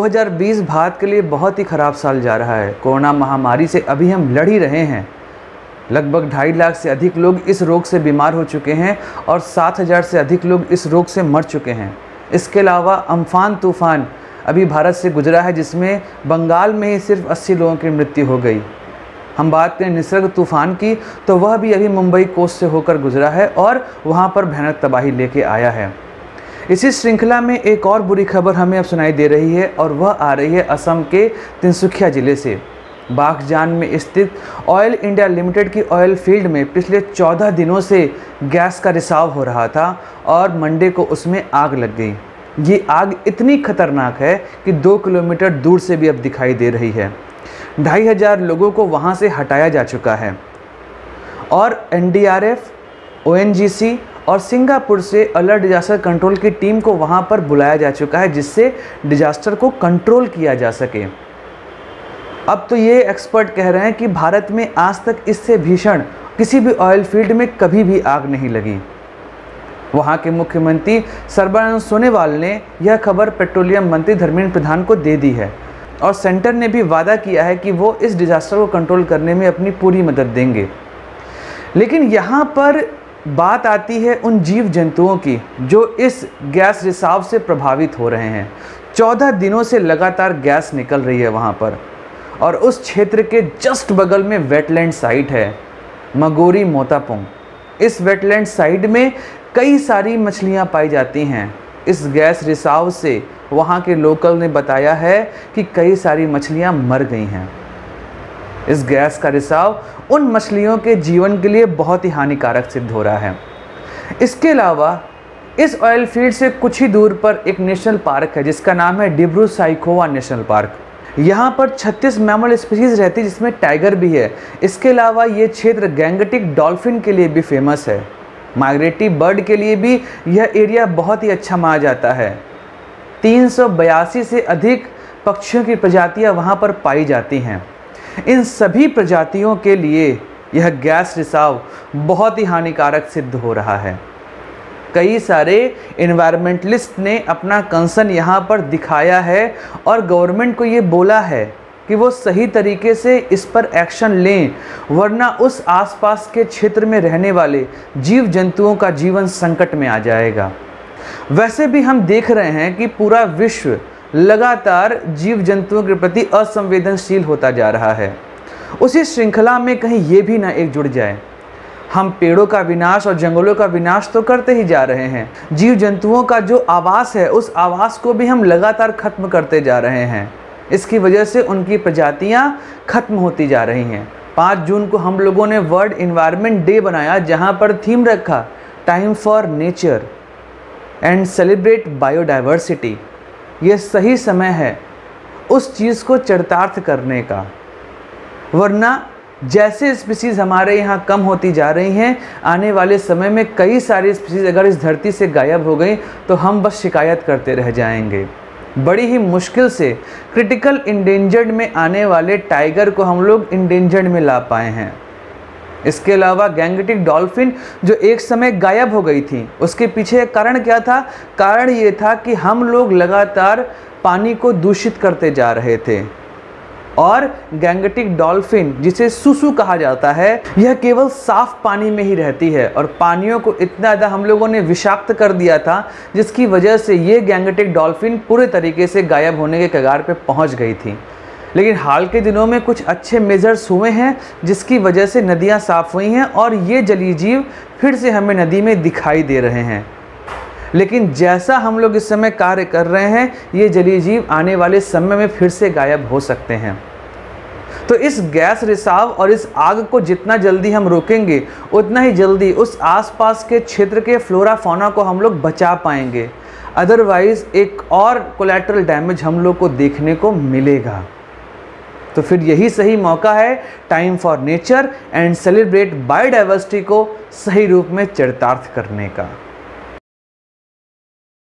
2020 भारत के लिए बहुत ही ख़राब साल जा रहा है। कोरोना महामारी से अभी हम लड़ ही रहे हैं। लगभग 2.5 लाख से अधिक लोग इस रोग से बीमार हो चुके हैं और 7,000 से अधिक लोग इस रोग से मर चुके हैं। इसके अलावा अम्फान तूफ़ान अभी भारत से गुजरा है, जिसमें बंगाल में ही सिर्फ 80 लोगों की मृत्यु हो गई। हम बात करें निसर्ग तूफ़ान की, तो वह भी अभी मुंबई कोस्ट से होकर गुजरा है और वहाँ पर भयानक तबाही लेके आया है। इसी श्रृंखला में एक और बुरी खबर हमें अब सुनाई दे रही है और वह आ रही है असम के तिनसुकिया ज़िले से। बाघजान में स्थित ऑयल इंडिया लिमिटेड की ऑयल फील्ड में पिछले 14 दिनों से गैस का रिसाव हो रहा था और मंडे को उसमें आग लग गई। ये आग इतनी खतरनाक है कि 2 किलोमीटर दूर से भी अब दिखाई दे रही है। 2,500 लोगों को वहाँ से हटाया जा चुका है और NDRF, ONGC और सिंगापुर से अलर्ट डिजास्टर कंट्रोल की टीम को वहाँ पर बुलाया जा चुका है, जिससे डिजास्टर को कंट्रोल किया जा सके। अब तो ये एक्सपर्ट कह रहे हैं कि भारत में आज तक इससे भीषण किसी भी ऑयल फील्ड में कभी भी आग नहीं लगी। वहाँ के मुख्यमंत्री सर्बानंद सोनोवाल ने यह खबर पेट्रोलियम मंत्री धर्मेंद्र प्रधान को दे दी है और सेंटर ने भी वादा किया है कि वो इस डिजास्टर को कंट्रोल करने में अपनी पूरी मदद देंगे। लेकिन यहाँ पर बात आती है उन जीव जंतुओं की जो इस गैस रिसाव से प्रभावित हो रहे हैं। 14 दिनों से लगातार गैस निकल रही है वहाँ पर और उस क्षेत्र के जस्ट बगल में वेटलैंड साइट है मगोरी मोतापुंग। इस वेटलैंड साइट में कई सारी मछलियाँ पाई जाती हैं। इस गैस रिसाव से वहाँ के लोकल ने बताया है कि कई सारी मछलियाँ मर गई हैं। इस गैस का रिसाव उन मछलियों के जीवन के लिए बहुत ही हानिकारक सिद्ध हो रहा है। इसके अलावा इस ऑयल फील्ड से कुछ ही दूर पर एक नेशनल पार्क है जिसका नाम है डिब्रू-साइखोवा नेशनल पार्क। यहाँ पर 36 मैमल स्पीशीज़ रहती है, जिसमें टाइगर भी है। इसके अलावा ये क्षेत्र गैंगटिक डॉल्फिन के लिए भी फेमस है। माइग्रेटरी बर्ड के लिए भी यह एरिया बहुत ही अच्छा माना जाता है। 382 से अधिक पक्षियों की प्रजातियाँ वहाँ पर पाई जाती हैं। इन सभी प्रजातियों के लिए यह गैस रिसाव बहुत ही हानिकारक सिद्ध हो रहा है। कई सारे एनवायरमेंटलिस्ट ने अपना कंसर्न यहाँ पर दिखाया है और गवर्नमेंट को ये बोला है कि वो सही तरीके से इस पर एक्शन लें, वरना उस आसपास के क्षेत्र में रहने वाले जीव जंतुओं का जीवन संकट में आ जाएगा। वैसे भी हम देख रहे हैं कि पूरा विश्व लगातार जीव जंतुओं के प्रति असंवेदनशील होता जा रहा है। उसी श्रृंखला में कहीं ये भी ना एक जुड़ जाए। हम पेड़ों का विनाश और जंगलों का विनाश तो करते ही जा रहे हैं, जीव जंतुओं का जो आवास है उस आवास को भी हम लगातार खत्म करते जा रहे हैं। इसकी वजह से उनकी प्रजातियां खत्म होती जा रही हैं। 5 जून को हम लोगों ने वर्ल्ड एनवायरनमेंट डे बनाया, जहां पर थीम रखा time for nature and celebrate biodiversity. ये सही समय है उस चीज़ को चरितार्थ करने का, वरना जैसे स्पीशीज़ हमारे यहाँ कम होती जा रही हैं, आने वाले समय में कई सारी स्पीशीज़ अगर इस धरती से गायब हो गई तो हम बस शिकायत करते रह जाएंगे। बड़ी ही मुश्किल से क्रिटिकल इंडेंजर्ड में आने वाले टाइगर को हम लोग इंडेंजर्ड में ला पाए हैं। इसके अलावा गैंगटिक डॉल्फिन जो एक समय गायब हो गई थी, उसके पीछे कारण क्या था? कारण ये था कि हम लोग लगातार पानी को दूषित करते जा रहे थे और गैंगटिक डॉल्फिन, जिसे सुसु कहा जाता है, यह केवल साफ पानी में ही रहती है और पानियों को इतना ज़्यादा हम लोगों ने विषाक्त कर दिया था, जिसकी वजह से ये गैंगटिक डॉल्फिन पूरे तरीके से गायब होने के कगार पे पहुंच गई थी। लेकिन हाल के दिनों में कुछ अच्छे मेजर्स हुए हैं, जिसकी वजह से नदियाँ साफ़ हुई हैं और ये जलीय जीव फिर से हमें नदी में दिखाई दे रहे हैं। लेकिन जैसा हम लोग इस समय कार्य कर रहे हैं, ये जलीय जीव आने वाले समय में फिर से गायब हो सकते हैं। तो इस गैस रिसाव और इस आग को जितना जल्दी हम रोकेंगे, उतना ही जल्दी उस आसपास के क्षेत्र के फ्लोरा फौना को हम लोग बचा पाएंगे। अदरवाइज़ एक और कोलैटरल डैमेज हम लोग को देखने को मिलेगा। तो फिर यही सही मौका है time for nature and celebrate biodiversity को सही रूप में चरितार्थ करने का।